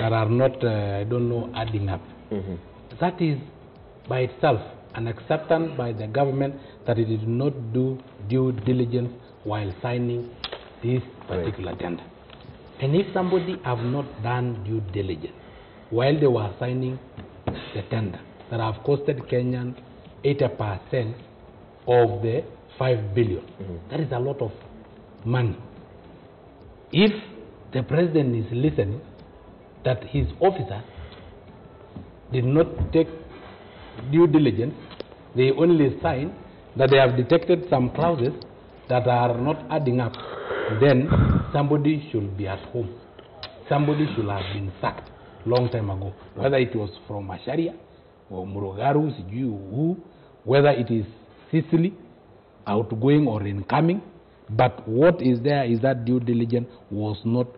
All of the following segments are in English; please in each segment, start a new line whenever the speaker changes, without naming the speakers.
that are not, I don't know, adding up. That is by itself an acceptance by the government that it did not do due diligence while signing this particular tender. And if somebody have not done due diligence while they were signing the tender that have costed Kenyan 80% of the 5 billion, that is a lot of money. If the president is listening, that his officers did not take due diligence, they only sign that they have detected some clauses that are not adding up, then somebody should be at home. Somebody should have been sacked long time ago, whether it was from Macharia or Murugaru, who, whether it is Sicily, outgoing or incoming, but what is there is that due diligence was not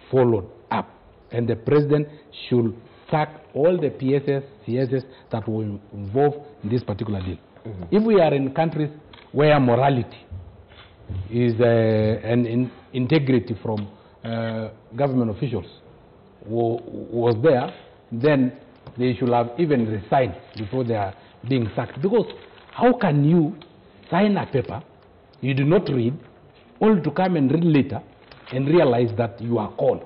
followed up, and the president should sack all the PSS, CSS that were involved in this particular deal. If we are in countries where morality is and integrity from government officials was there, then they should have even resigned before they are being sacked. Because how can you sign a paper you do not read, only to come and read later and realize that you are called?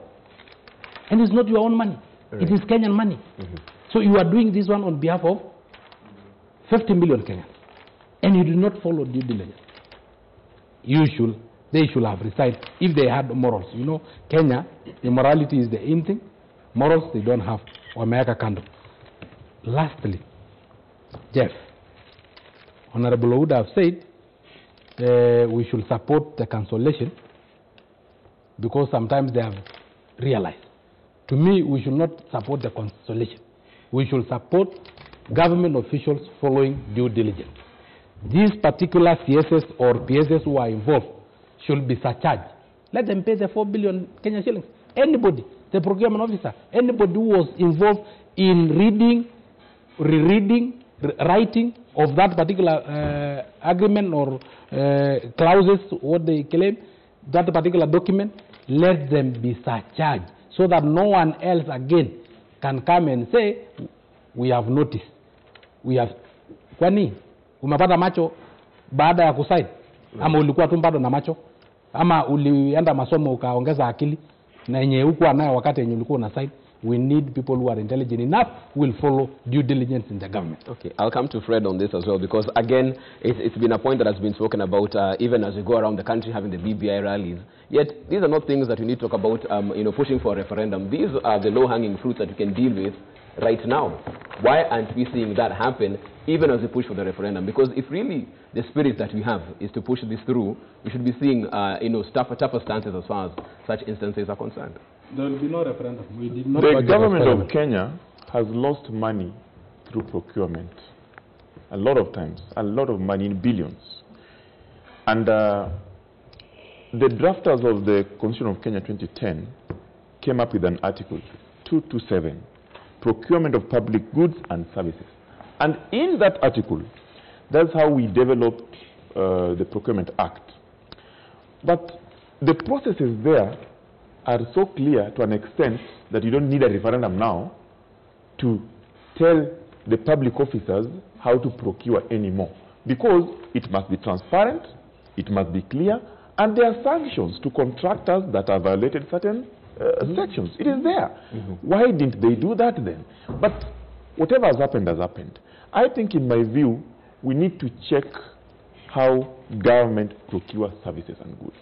And it's not your own money. Right. It is Kenyan money. So you are doing this one on behalf of 50 million Kenyans, and you do not follow due diligence. They should have resigned if they had morals. You know, Kenya, immorality is the in thing. Morals they don't have. Or America candle. Lastly, Jeff, Honorable would have said we should support the cancellation because sometimes they have realized. To me, we should not support the cancellation. We should support government officials following due diligence. These particular CSS or PSS who are involved should be surcharged. Let them pay the 4 billion Kenyan shillings. Anybody, the procurement officer, anybody who was involved in reading, rereading, writing of that particular agreement or clauses, what they claim, that particular document, let them be surcharged so that no one else again can come and say, we have noticed. We have, kwani umepata macho baada ya kusaini? Ama ulikuwa tu bado na macho? Ama ulienda masomo ukaongeza akili na yenye huko nayo wakati yenye ulikuwa na sign? We need people who are intelligent enough who will follow due diligence in the government.
Okay, I'll come to Fred on this as well, because again, it's been a point that has been spoken about even as we go around the country having the BBI rallies. Yet, these are not things that we need to talk about, pushing for a referendum. These are the low-hanging fruits that we can deal with right now. Why aren't we seeing that happen even as we push for the referendum? Because if really the spirit that we have is to push this through, we should be seeing, tougher stances as far as such instances are concerned.
There will be no referendum. We did not.
The government of Kenya has lost money through procurement. A lot of times. A lot of money, in billions. And the drafters of the Constitution of Kenya 2010 came up with an article, 227, Procurement of Public Goods and Services. And in that article, that's how we developed the Procurement Act. But the processes there are so clear to an extent that you don't need a referendum now to tell the public officers how to procure anymore. Because it must be transparent, it must be clear, and there are sanctions to contractors that have violated certain sections. It is there. Why didn't they do that then? But whatever has happened has happened. I think, in my view, we need to check how government procures services and goods,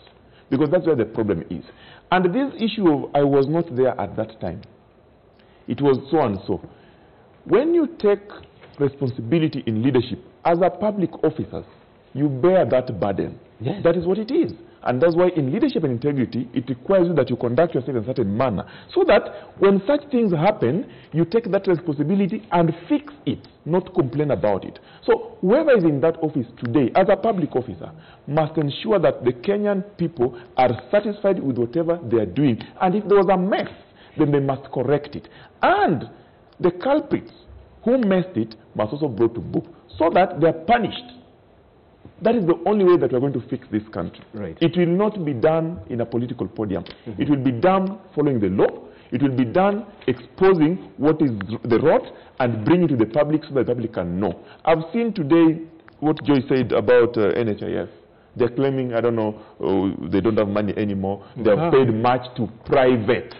because that's where the problem is. And this issue of I was not there at that time, it was so and so. When you take responsibility in leadership as a public officer, you bear that burden. Yes. That is what it is. And that's why in leadership and integrity, it requires you that you conduct yourself in a certain manner, so that when such things happen, you take that responsibility and fix it, not complain about it. So whoever is in that office today, as a public officer, must ensure that the Kenyan people are satisfied with whatever they are doing. And if there was a mess, then they must correct it. And the culprits who messed it must also be brought to book, so that they are punished. That is the only way that we are going to fix this country.
Right.
It will not be done in a political podium. It will be done following the law. It It will be done exposing what is the rot and bring it to the public so that the public can know. I've seen today what Joy said about NHIF. They're claiming, I don't know, they don't have money anymore. They have paid much to private.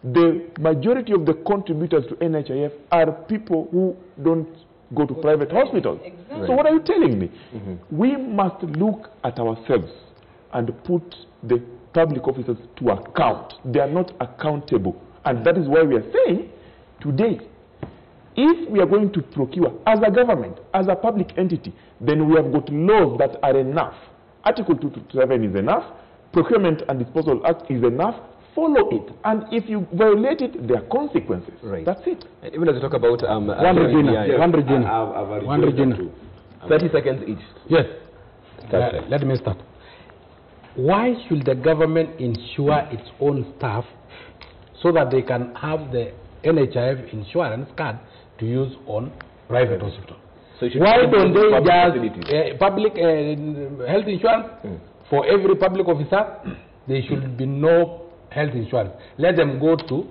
The majority of the contributors to NHIF are people who don't go to private hospitals. Exactly. So what are you telling me? We must look at ourselves and put the public officers to account. They are not accountable. And that is why we are saying today, if we are going to procure as a government, as a public entity, then we have got laws that are enough. Article 227 is enough. Procurement and Disposal Act is enough. Follow it. And if you violate it, there are consequences. Right. That's it.
Even as you talk about...
one Regina.
30 seconds each.
Yes. Let me start. Why should the government insure its own staff so that they can have the NHIF insurance card to use on private hospitals? So why don't they just public health insurance for every public officer? There should be no health insurance. Let them go to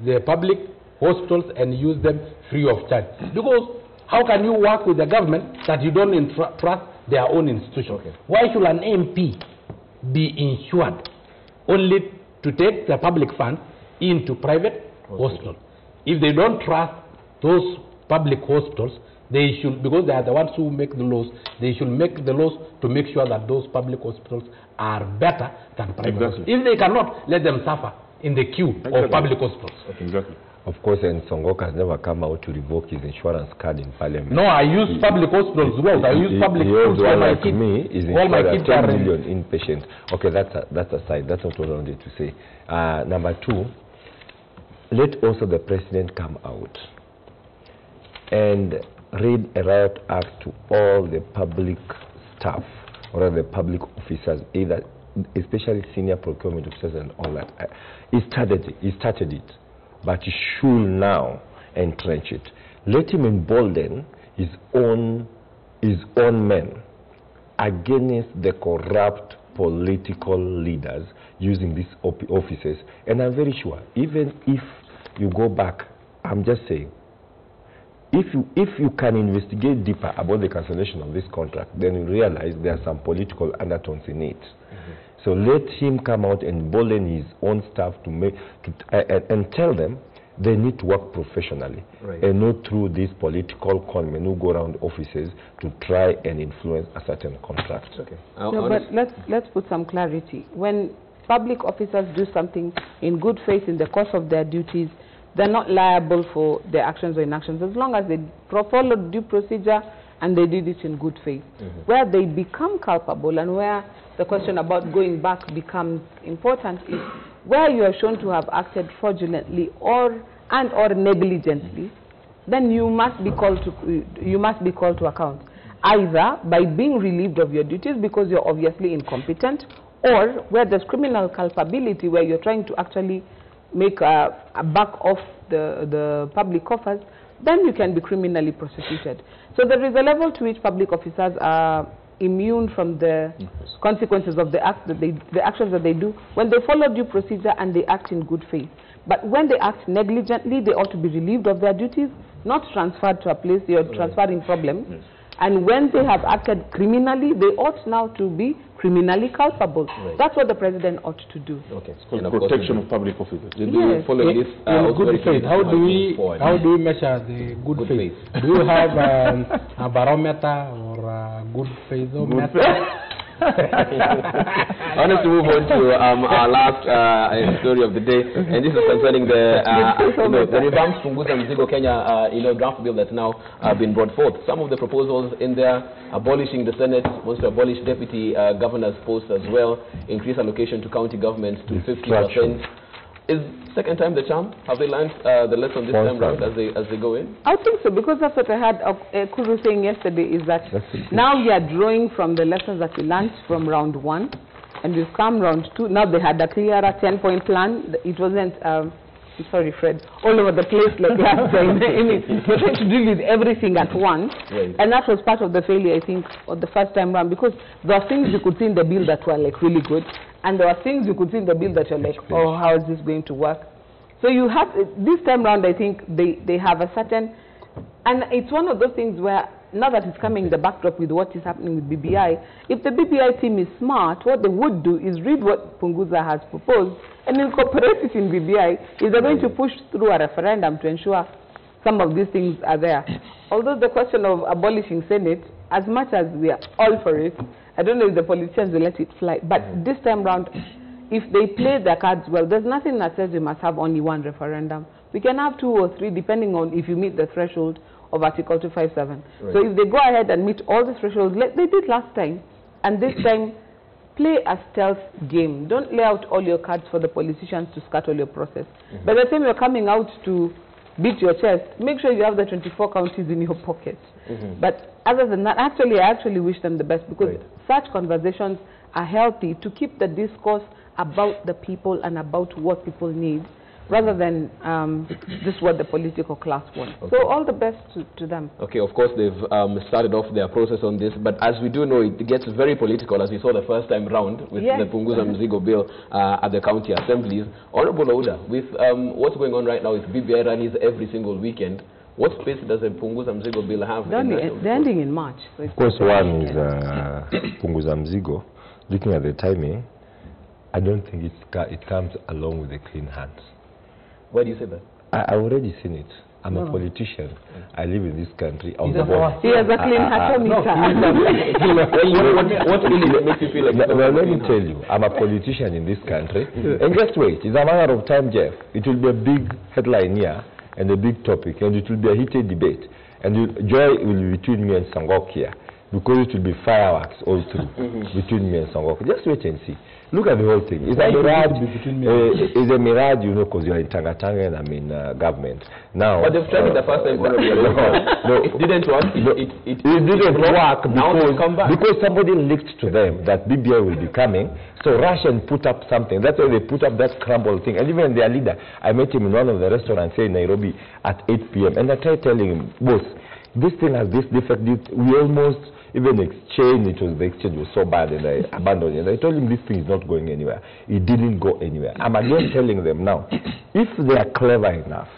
the public hospitals and use them free of charge. Because how can you work with the government that you don't trust their own institution? Why should an MP be insured only to take the public funds into private hospitals? If they don't trust those public hospitals, they should, because they are the ones who make the laws, they should make the laws to make sure that those public hospitals are better than private hospitals. If they cannot, let them suffer in the queue of public hospitals.
Exactly.
Of course, and Songoka has never come out to revoke his insurance card in Parliament.
No, I use public hospitals as well. I use public schools for my kids.
Me is all my kids 10 million inpatients. Okay, that's aside. That's not what I wanted to say. Number two, let also the president come out and read a riot act to all the public staff or the public officers, either especially senior procurement officers and all that. He started it, but he should now entrench it. Let him embolden his own men against the corrupt political leaders using these offices. And I'm very sure, even if you go back, I'm just saying, if you can investigate deeper about the cancellation of this contract, then you realize there are some political undertones in it. So let him come out and embolden his own staff and tell them they need to work professionally and not through these political conmen who go around offices to try and influence a certain contract.
No, but let's put some clarity. When public officers do something in good faith in the course of their duties, they're not liable for their actions or inactions as long as they followed due procedure and they did it in good faith. Where they become culpable and where the question about going back becomes important is where you are shown to have acted fraudulently or negligently, then you must be called to account, either by being relieved of your duties because you're obviously incompetent, or where there's criminal culpability where you're trying to actually make a back off the public coffers, then you can be criminally prosecuted. So there is a level to which public officers are immune from the consequences of the actions that they do when they follow due procedure and they act in good faith. But when they act negligently, they ought to be relieved of their duties, not transferred to a place they are transferring problems. And when they have acted criminally, they ought now to be criminally culpable. That's what the president ought to do.
It's called protection of public officers.
Yes. Follow this, good faith. How do we measure the good faith? Do you have a barometer or a good faith meter?
I want us to move on to our last story of the day, and this is concerning the revamped Punguza Mzigo Kenya draft bill that's now been brought forth. Some of the proposals in there: abolishing the Senate, wants to abolish deputy governor's posts as well, increase allocation to county governments to 50%. Is second time the charm? Have they learned the lesson this time round as they go in?
I think so, because that's what I had Kuru saying yesterday, is that now we are drawing from the lessons that we learned from round 1, and we've come round 2. Now they had a clearer 10-point plan. It wasn't, sorry Fred, all over the place like last time. We're trying to deal with everything at once, and that was part of the failure, I think, of the first time round, because there are things you could see in the bill that were like really good, and there are things you could see in the bill that you're like, oh, how is this going to work? So you have, this time round, I think they have a certain, and it's one of those things where, now that it's coming in the backdrop with what is happening with BBI, if the BBI team is smart, what they would do is read what Punguza has proposed and incorporate it in BBI. If they're going to push through a referendum to ensure some of these things are there. Although the question of abolishing Senate, as much as we are all for it, I don't know if the politicians will let it fly, but this time round, if they play their cards well, there's nothing that says we must have only one referendum. We can have 2 or 3, depending on if you meet the threshold of Article 257. Right. So if they go ahead and meet all the thresholds, like they did last time, and this time, play a stealth game. Don't lay out all your cards for the politicians to scuttle your process. By the time you're coming out to beat your chest, make sure you have the 24 counties in your pocket. But other than that, I actually wish them the best, because such conversations are healthy to keep the discourse about the people and about what people need, rather than just what the political class wants. So all the best to them. Okay, of course they've started off their process on this, but as we do know, it gets very political, as we saw the first time round with the Punguza Mzigo bill at the county assemblies. Honorable Ouda, with what's going on right now with BBI rallies every single weekend, what space does the Punguza Mzigo bill have? They're ending in March. So of course, one is Punguza Mzigo. Looking at the timing, I don't think it comes along with the clean hands. Why do you say that? I've already seen it. I'm a politician. I live in this country. He has a clean heart. What really makes you feel like that? Well, let me tell you, I'm a politician in this country. And just wait, it's a matter of time, Jeff. It will be a big headline here and a big topic, and it will be a heated debate. And joy will be between me and Sangok here, because it will be fireworks all through between me and Sangok. Just wait and see. Look at the whole thing. It's a mirage. It's a mirage, you know, because you're in Tangatanga and I'm in government. Now, but they've tried it the first time. No, it didn't work. It didn't work because somebody leaked to them that BBI will be coming. So rush and put up something. That's why they put up that scramble thing. And even their leader, I met him in one of the restaurants here in Nairobi at 8 p.m. And I tried telling him, boss, this thing has this defect. We almost even exchange, the exchange was so bad and I abandoned it. I told him this thing is not going anywhere. It didn't go anywhere. I'm again telling them now, if they are clever enough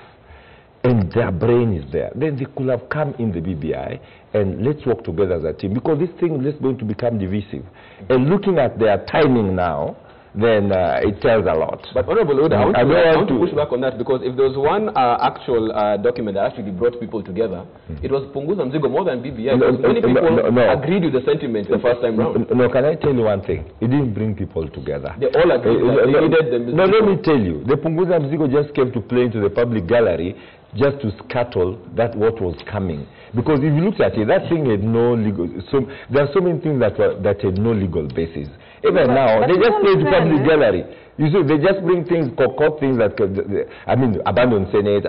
and their brain is there, then they could have come in the BBI and let's work together as a team, because this thing is going to become divisive. And looking at their timing now, then it tells a lot. But Honorable Ouda, I want to push back on that, because if there was one actual document that actually brought people together, it was Punguza Mzigo more than BBI. Many people agreed with the sentiment the first time round. No, can I tell you one thing? It didn't bring people together. They all agreed that they needed the Mzigo. No, let me tell you. The Punguza Mzigo just came to play into the public gallery just to scuttle that what was coming. Because if you look at it, that thing had no legal, there are so many things that had no legal basis. Even now, they just play to public gallery. You see, they just bring things, concoct things that, abandon Senate,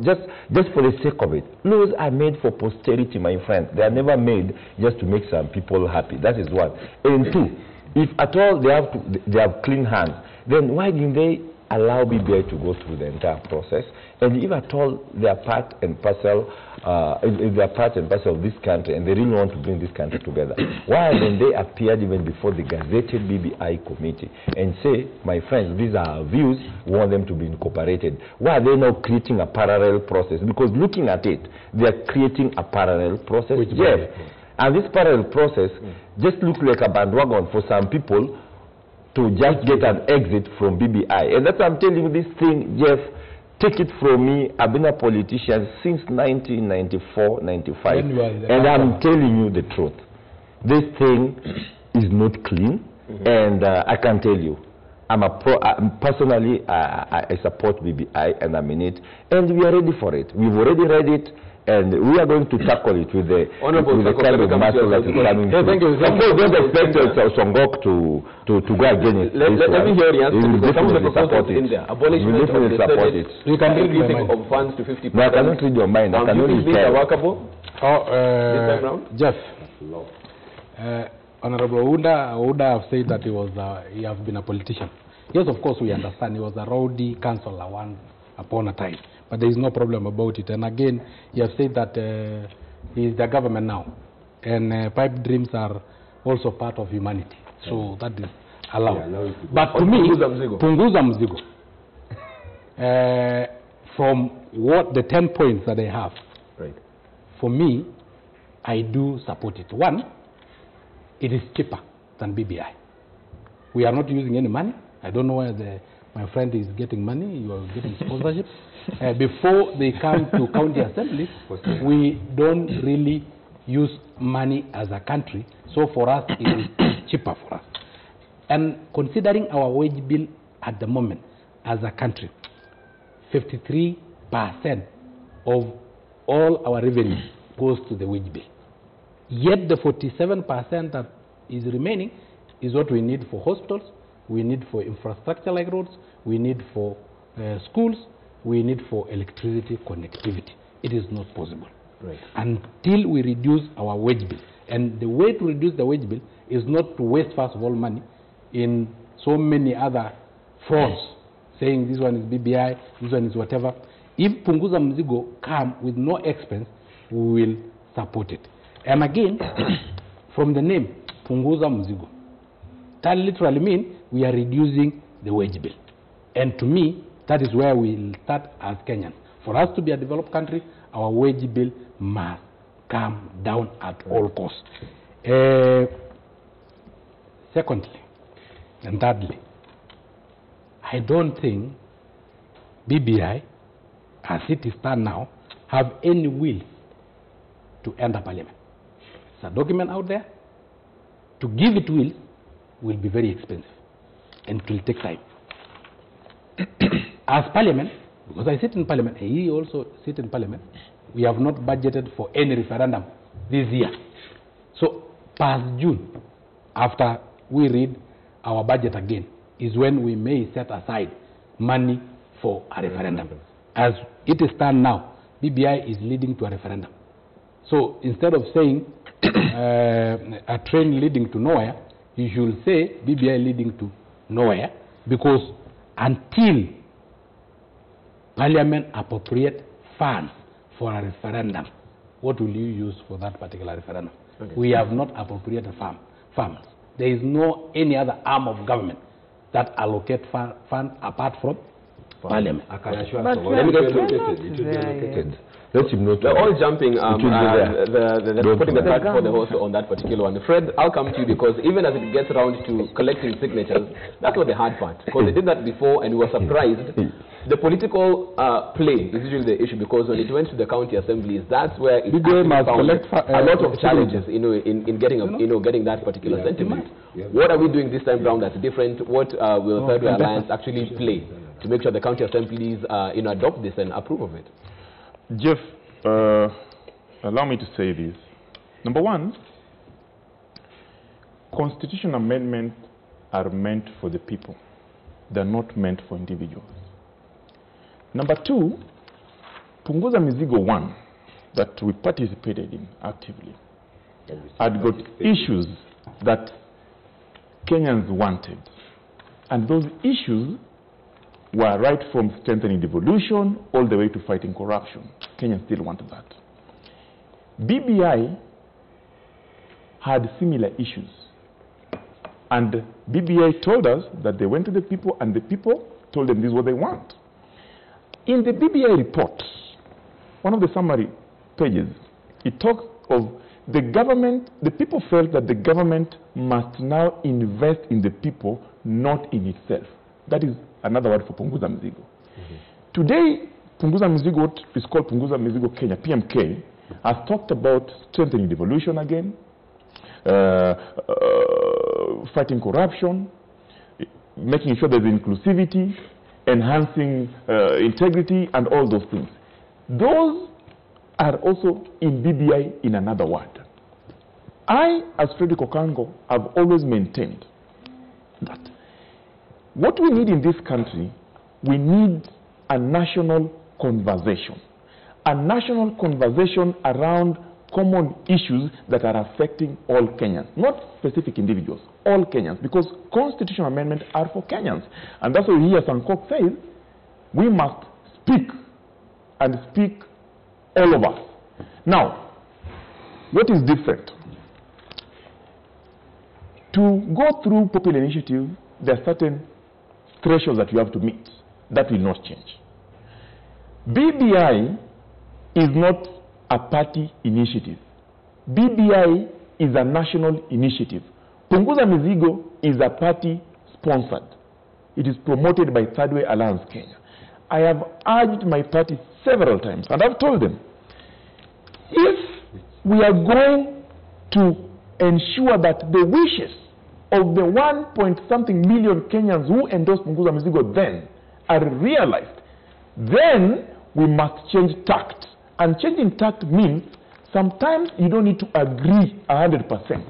just for the sake of it. Laws are made for posterity, my friend. They are never made just to make some people happy. That is one. And two, if at all they have clean hands, then why didn't they allow BBI to go through the entire process? And if at all they are part and parcel, if they are part and parcel of this country and they really want to bring this country together, why then they appeared even before the gazetted BBI committee and say, my friends, these are our views, we want them to be incorporated? Why are they now creating a parallel process? Because looking at it, they are creating a parallel process. Yes. And this parallel process just looks like a bandwagon for some people to just get an exit from BBI. And that's why I'm telling you this thing, Jeff. Take it from me, I've been a politician since 1994, 95, and I'm telling you the truth. This thing is not clean, and I can tell you, personally, I support BBI, and I'm in it, and we are ready for it. We've already read it, and we are going to tackle it with the kind of muscle that is coming through. Of course, don't expect Songok to go against it. Let me hear the answer, because some of the proposals in there, abolishment of the Senate, you can increasing of funds to 50%. No, I cannot read your mind. I can only tell. Workable?
Jeff, Honorable Ouda have said that he has been a politician. Yes, of course, we understand. He was a rowdy councillor once upon a time. But there is no problem about it. And again, you have said that he is the government now. And pipe dreams are also part of humanity. So that is allowed. But to me, Punguza Mzigo. from what the 10 points that they have,
Right.
for me, I do support it. One, it is cheaper than BBI. We are not using any money. I don't know where my friend is getting money. You are getting sponsorship. Before they come to county assemblies, we don't really use money as a country. So for us, it is cheaper for us. And considering our wage bill at the moment as a country, 53% of all our revenue goes to the wage bill. Yet the 47% that is remaining is what we need for hospitals, we need for infrastructure like roads, we need for schools, we need for electricity connectivity. It is not possible.
Right.
Until we reduce our wage bill. And the way to reduce the wage bill is not to waste first of all money in so many other fronts, saying this one is BBI, this one is whatever. If Punguza Mzigo come with no expense, we will support it. And again, from the name, Punguza Mzigo, that literally means we are reducing the wage bill. And to me, that is where we start as Kenyans. For us to be a developed country, our wage bill must come down at all costs. Secondly, and thirdly, I don't think BBI, as it is done now, have any will to enter parliament. There's a document out there. To give it will be very expensive, and it will take time. As parliament, because I sit in parliament, and he also sit in parliament, we have not budgeted for any referendum this year. So past June, after we read our budget again, is when we may set aside money for a referendum. As it is done now, BBI is leading to a referendum. So instead of saying a train leading to nowhere, you should say BBI leading to nowhere, because until Parliament appropriate funds for a referendum, what will you use for that particular referendum? Okay. We have not appropriated funds. There is no any other arm of government that allocate funds apart from Parliament.
I can assure us, let me get allocated. Let him know.
They're all jumping. They're putting the cart for the horse on that particular one. Fred, I'll come to you, because even as it gets around to collecting signatures, that's not the hard part. Because they did that before and we were surprised. The political play is usually the issue, because when it went to the county assemblies, that's where it found a lot of challenges, in getting getting that particular sentiment. What are we doing this time round that's different? What will Third Way Alliance actually play to make sure the county assemblies adopt this and approve of it?
Jeff, allow me to say this. Number one, constitutional amendments are meant for the people. They're not meant for individuals. Number two, Punguza Mizigo 1, that we participated in actively, had got issues that Kenyans wanted. And those issues were right from strengthening devolution all the way to fighting corruption. Kenyans still wanted that. BBI had similar issues. And BBI told us that they went to the people and the people told them this is what they want. In the BBI report, one of the summary pages, it talks of the government, the people felt that the government must now invest in the people, not in itself. That is another word for Punguza Mzigo. Today, Punguza Mzigo, what is called Punguza Mzigo Kenya, PMK, has talked about strengthening devolution again, fighting corruption, making sure there's inclusivity, enhancing integrity, and all those things. Those are also in BBI in another word. I, as Frederick Okango, have always maintained that what we need in this country, we need a national conversation. A national conversation around common issues that are affecting all Kenyans, not specific individuals, all Kenyans, because constitutional amendments are for Kenyans. And that's why here Sankok says, we must speak, and speak all of us. Now, what is different? To go through popular initiative, there are certain thresholds that you have to meet. That will not change. BBI is not a party initiative. BBI is a national initiative. Punguza Mizigo is a party sponsored. It is promoted by Third Way Alliance Kenya. I have urged my party several times, and I've told them, if we are going to ensure that the wishes of the 1-point-something million Kenyans who endorsed Punguza Mizigo then are realized, then we must change tact. And changing tact means sometimes you don't need to agree 100%,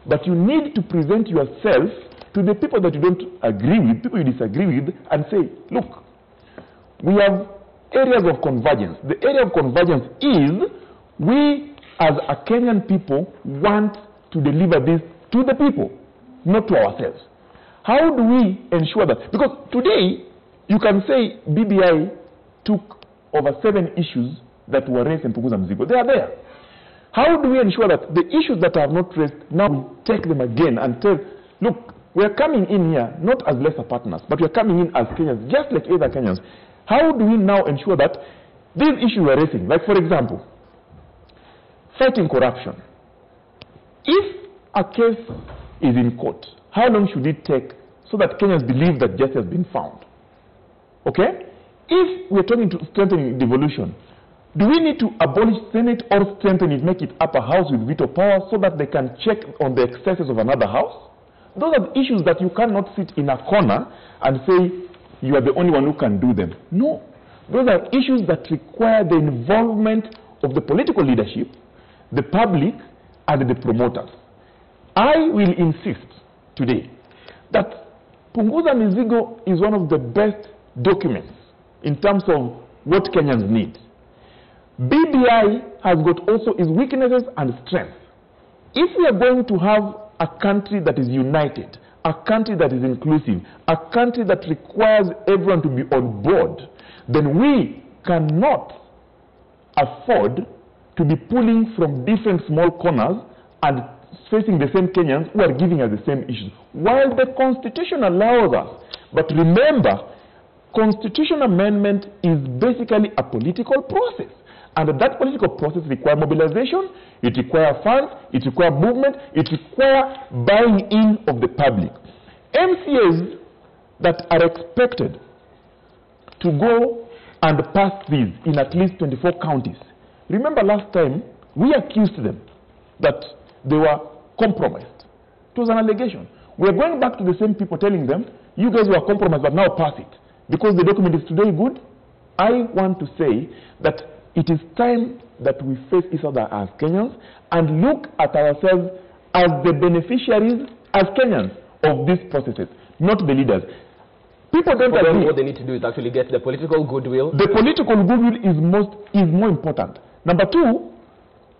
but you need to present yourself to the people that you don't agree with, people you disagree with, and say, look, we have areas of convergence. The area of convergence is we as a Kenyan people want to deliver this to the people, not to ourselves. How do we ensure that? Because today, you can say BBI took over 7 issues that were raised in Punguza Mizigo. They are there. How do we ensure that the issues that are not raised, now we take them again and tell, look, we're coming in here not as lesser partners, but we're coming in as Kenyans, just like other Kenyans. How do we now ensure that these issues we're raising, like for example, fighting corruption. If a case is in court, how long should it take so that Kenyans believe that justice has been found? Okay? If we're talking to strengthening devolution, do we need to abolish Senate or strengthen it, make it upper house with veto power so that they can check on the excesses of another house? Those are the issues that you cannot sit in a corner and say you are the only one who can do them. No. Those are issues that require the involvement of the political leadership, the public, and the promoters. I will insist today that Punguza Mizigo is one of the best documents in terms of what Kenyans need. BBI has got also its weaknesses and strengths. If we are going to have a country that is united, a country that is inclusive, a country that requires everyone to be on board, then we cannot afford to be pulling from different small corners and facing the same Kenyans who are giving us the same issues. While the Constitution allows us, but remember, constitutional amendment is basically a political process. And that political process requires mobilization, it requires funds, it requires movement, it requires buying in of the public. MCAs that are expected to go and pass these in at least 24 counties. Remember last time, we accused them that they were compromised. It was an allegation. We are going back to the same people telling them, you guys were compromised, but now pass it. Because the document is today good, I want to say that it is time that we face each other as Kenyans and look at ourselves as the beneficiaries, as Kenyans, of these processes, not the leaders. People don't agree.
What they need to do is actually get the political goodwill.
The political goodwill is more important. Number two,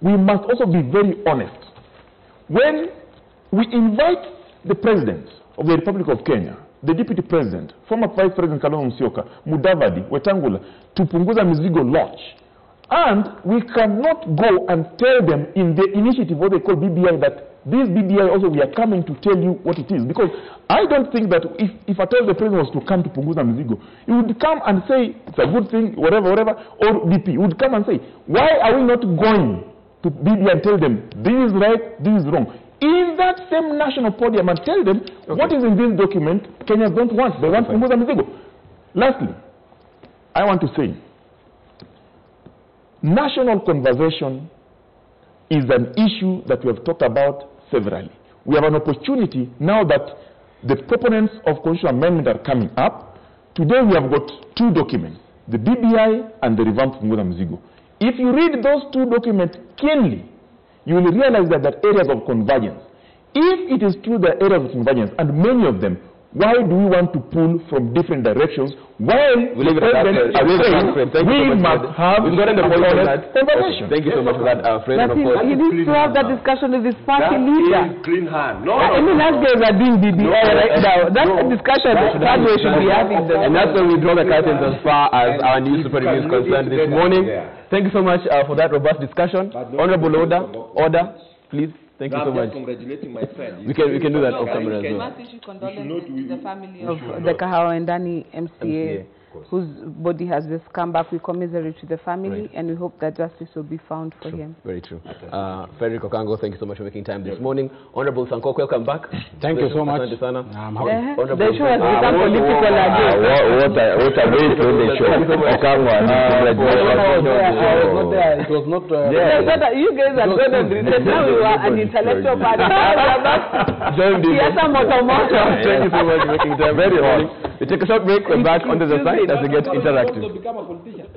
we must also be very honest. When we invite the President of the Republic of Kenya, the Deputy President, former Vice President Kalonzo Musyoka, Mudavadi, Wetangula, to Punguza Mizigo launch, and we cannot go and tell them in the initiative, what they call BBI, that this BBI also we are coming to tell you what it is. Because I don't think that if I tell the President was to come to Punguza Mizigo, he would come and say, it's a good thing, whatever, or DP, he would come and say, why are we not going to BBI and tell them, this is right, this is wrong? In that same national podium and tell them, what is in this document, Kenyans don't want. They want Punguza Mizigo. Lastly, I want to say, national conversation is an issue that we have talked about severally. We have an opportunity now that the proponents of constitutional amendment are coming up. Today we have got 2 documents, the BBI and the revamped Punguza Mizigo. If you read those 2 documents keenly, you will realize that there are areas of convergence. If it is true there are areas of convergence, and many of them, why do we want to pull from different directions? While we must have a conversation.
Thank you so much for that, Fred.
He needs to have that discussion with his party leader.
Clean hand. No.
I mean, that's guys are doing BBI right now. That's a discussion that we should be having.
And that's when we draw the curtains as far as our news super review is concerned this morning. Thank you so much for that robust discussion. Honorable order, please. Thank you so much.
Congratulating my friend.
We can do that off camera as well.
Must issue condolences to the family of the Kahawa and Dani MCA whose body has just come back. We commiserate to the family, and we hope that justice will be found for him.
Very true. Frederick Okango, thank you so much for making time this morning. Honorable Sankok, welcome back.
Thank you so much.
The show has become political again.
What a way to end the show. Okango,
it was not...
You guys are good and research. Now you are an intellectual party.
Thank you so much for making time. Very hard. We take a short break. We're back on the side as we get interactive.
Become a politician.